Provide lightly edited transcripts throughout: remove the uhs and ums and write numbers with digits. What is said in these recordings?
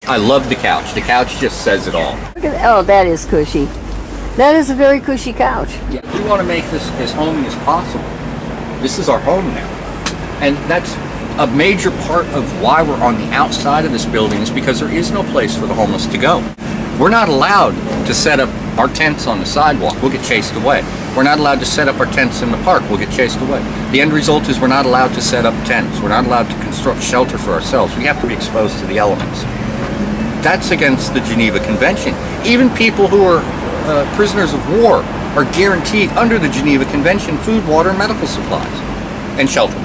I love the couch. The couch just says it all. Look at, oh, that is cushy. That is a very cushy couch. Yeah, we want to make this as homey as possible. This is our home now. And that's a major part of why we're on the outside of this building, is because there is no place for the homeless to go. We're not allowed to set up our tents on the sidewalk. We'll get chased away. We're not allowed to set up our tents in the park. We'll get chased away. The end result is we're not allowed to set up tents. We're not allowed to construct shelter for ourselves. We have to be exposed to the elements. That's against the Geneva Convention. Even people who are prisoners of war are guaranteed under the Geneva Convention food, water, and medical supplies and shelter.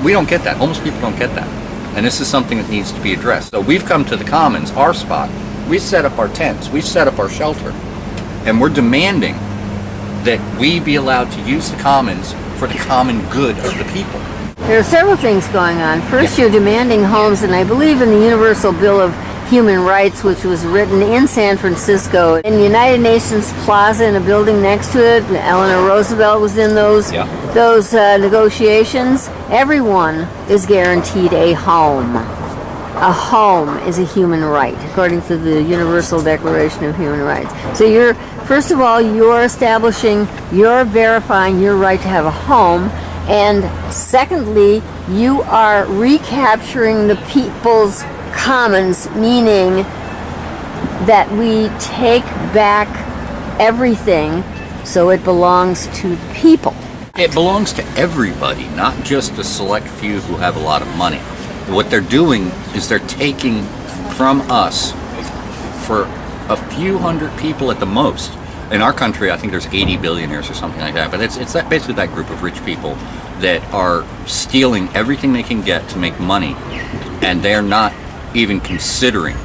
We don't get that. Homeless people don't get that. And this is something that needs to be addressed. So we've come to the Commons, our spot. We've set up our tents. We've set up our shelter. And we're demanding that we be allowed to use the Commons for the common good of the people. There are several things going on. First, you're demanding homes, and I believe in the Universal Bill of Human Rights, which was written in San Francisco, in the United Nations Plaza, in a building next to it. Eleanor Roosevelt was in those negotiations. Everyone is guaranteed a home. A home is a human right, according to the Universal Declaration of Human Rights. So first of all, you're verifying your right to have a home, and secondly, you are recapturing the people's commons, meaning that we take back everything so it belongs to the people. It belongs to everybody, not just a select few who have a lot of money. What they're doing is they're taking from us for a few hundred people at the most. In our country, I think there's 80 billionaires or something like that, but it's basically that group of rich people that are stealing everything they can get to make money, and they're not even considering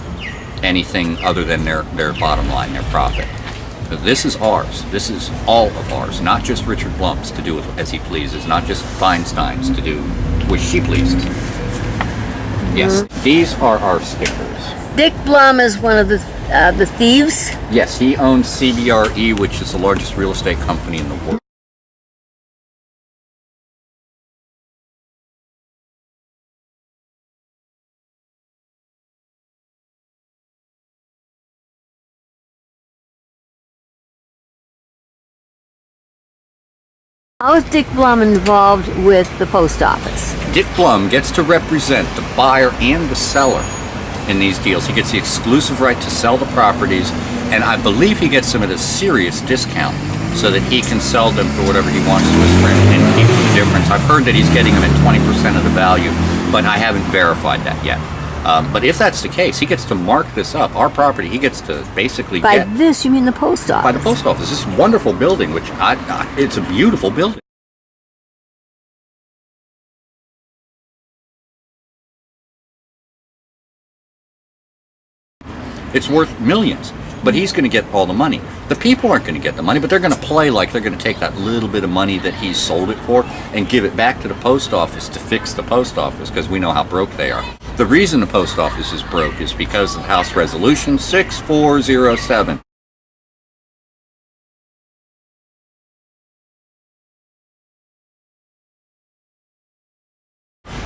anything other than their bottom line, their profit. So this is ours. This is all of ours, not just Richard Blum's to do with as he pleases, not just Feinstein's to do which she pleases. Yes, these are our stickers. Dick Blum is one of the thieves? Yes, he owns CBRE, which is the largest real estate company in the world. How is Dick Blum involved with the post office? Dick Blum gets to represent the buyer and the seller in these deals. He gets the exclusive right to sell the properties, and I believe he gets them at a serious discount so that he can sell them for whatever he wants to his friend and keep the difference. I've heard that he's getting them at 20% of the value, but I haven't verified that yet. But if that's the case, he gets to mark this up. Our property, he gets to basically By this, you mean the post office? By the post office. This wonderful building, which it's a beautiful building. It's worth millions, but he's going to get all the money. The people aren't going to get the money, but they're going to play like they're going to take that little bit of money that he's sold it for and give it back to the post office to fix the post office, because we know how broke they are. The reason the post office is broke is because of House Resolution 6407.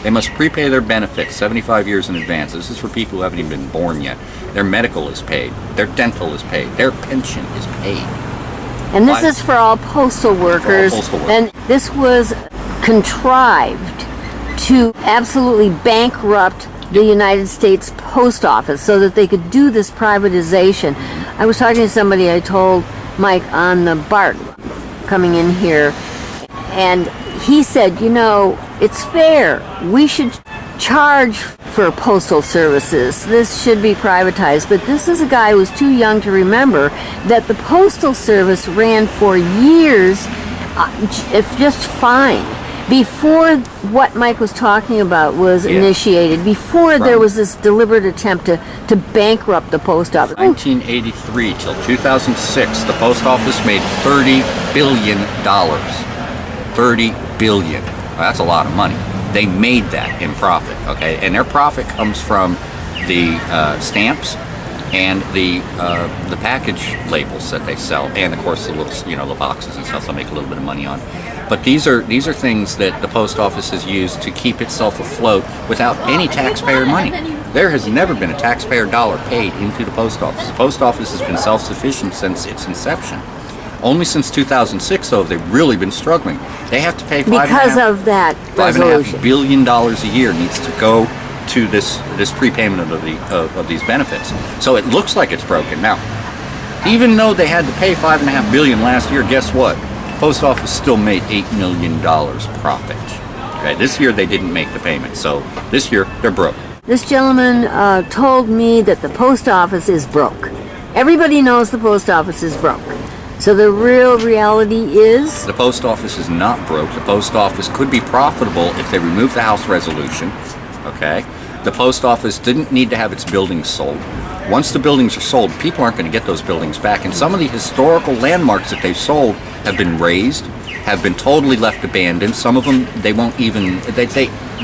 They must prepay their benefits 75 years in advance. This is for people who haven't even been born yet. Their medical is paid. Their dental is paid. Their pension is paid. And this is for all postal workers. For all postal workers. And this was contrived to absolutely bankrupt the United States Post Office so that they could do this privatization. I was talking to somebody, I told Mike on the BART coming in here, and he said, you know, it's fair. We should charge for postal services. This should be privatized. But this is a guy who was too young to remember that the Postal Service ran for years just fine. Before what Mike was talking about was initiated, before there was this deliberate attempt to bankrupt the post office. 1983 till 2006, the post office made $30 billion. $30 billion. Well, that's a lot of money. They made that in profit, okay? And their profit comes from the stamps and the package labels that they sell, and of course the little, the boxes and stuff they'll make a little bit of money on. But these are things that the post office has used to keep itself afloat without any taxpayer money. There has never been a taxpayer dollar paid into the post office. The post office has been self-sufficient since its inception. Only since 2006, though, they've really been struggling. They have to pay because of that resolution. $5.5 billion a year needs to go to this prepayment of these benefits. So it looks like it's broken. Now, even though they had to pay $5.5 billion last year, guess what? Post office still made $8 million profit. Okay, this year they didn't make the payment, so this year they're broke. This gentleman told me that the post office is broke. Everybody knows the post office is broke. So the real reality is? The post office is not broke. The post office could be profitable if they remove the House resolution. Okay? The post office didn't need to have its buildings sold. Once the buildings are sold, people aren't going to get those buildings back. And some of the historical landmarks that they've sold have been razed, have been totally left abandoned. Some of them, they won't even, they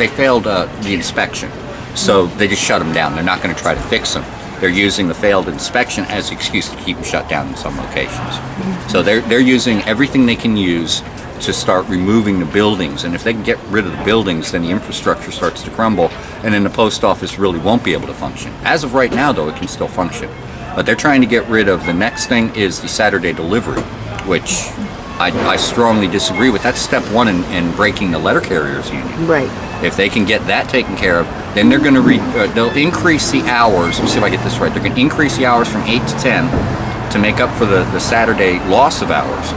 failed the inspection. So they just shut them down. They're not going to try to fix them. They're using the failed inspection as the excuse to keep them shut down in some locations. So they're using everything they can use to start removing the buildings. And if they can get rid of the buildings, then the infrastructure starts to crumble, and then the post office really won't be able to function. As of right now, though, it can still function. But they're trying to get rid of, the next thing is the Saturday delivery, which I strongly disagree with. That's step one in breaking the letter carriers union. Right. If they can get that taken care of, then they're going to they'll increase the hours. Let's see if I get this right. They're going to increase the hours from 8 to 10 to make up for the Saturday loss of hours.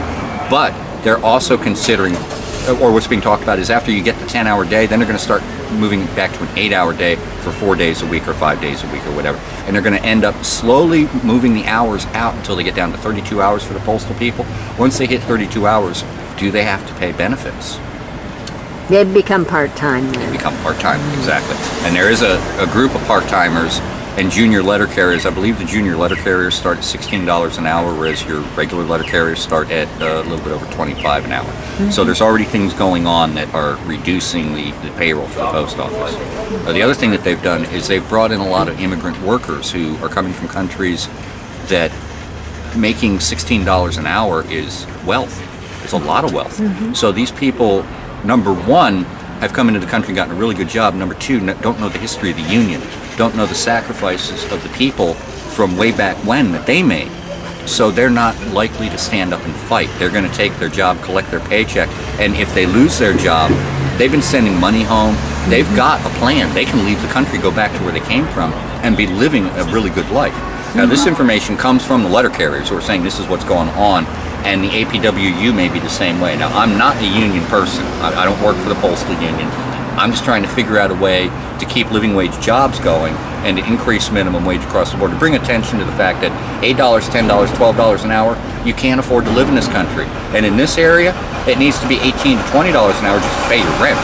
But they're also considering, or what's being talked about is after you get the 10-hour day, then they're going to start moving back to an 8-hour day for 4 days a week or 5 days a week or whatever. And they're going to end up slowly moving the hours out until they get down to 32 hours for the postal people. Once they hit 32 hours, do they have to pay benefits? They become part-time then. They become part-time, exactly. And there is a group of part-timers and junior letter carriers. I believe the junior letter carriers start at $16 an hour, whereas your regular letter carriers start at a little bit over $25 an hour. Mm-hmm. So there's already things going on that are reducing the payroll for the post office. The other thing that they've done is they've brought in a lot of immigrant workers who are coming from countries that making $16 an hour is wealth. It's a lot of wealth. Mm-hmm. So these people, number one, have come into the country and gotten a really good job. Number two, don't know the history of the union, don't know the sacrifices of the people from way back when that they made. So they're not likely to stand up and fight. They're going to take their job, collect their paycheck, and if they lose their job, they've been sending money home. They've got a plan. They can leave the country, go back to where they came from, and be living a really good life. Now, this information comes from the letter carriers who are saying this is what's going on, and the APWU may be the same way. Now, I'm not a union person. I don't work for the postal union. I'm just trying to figure out a way to keep living wage jobs going and to increase minimum wage across the board, to bring attention to the fact that $8, $10, $12 an hour, you can't afford to live in this country. And in this area, it needs to be $18 to $20 an hour just to pay your rent.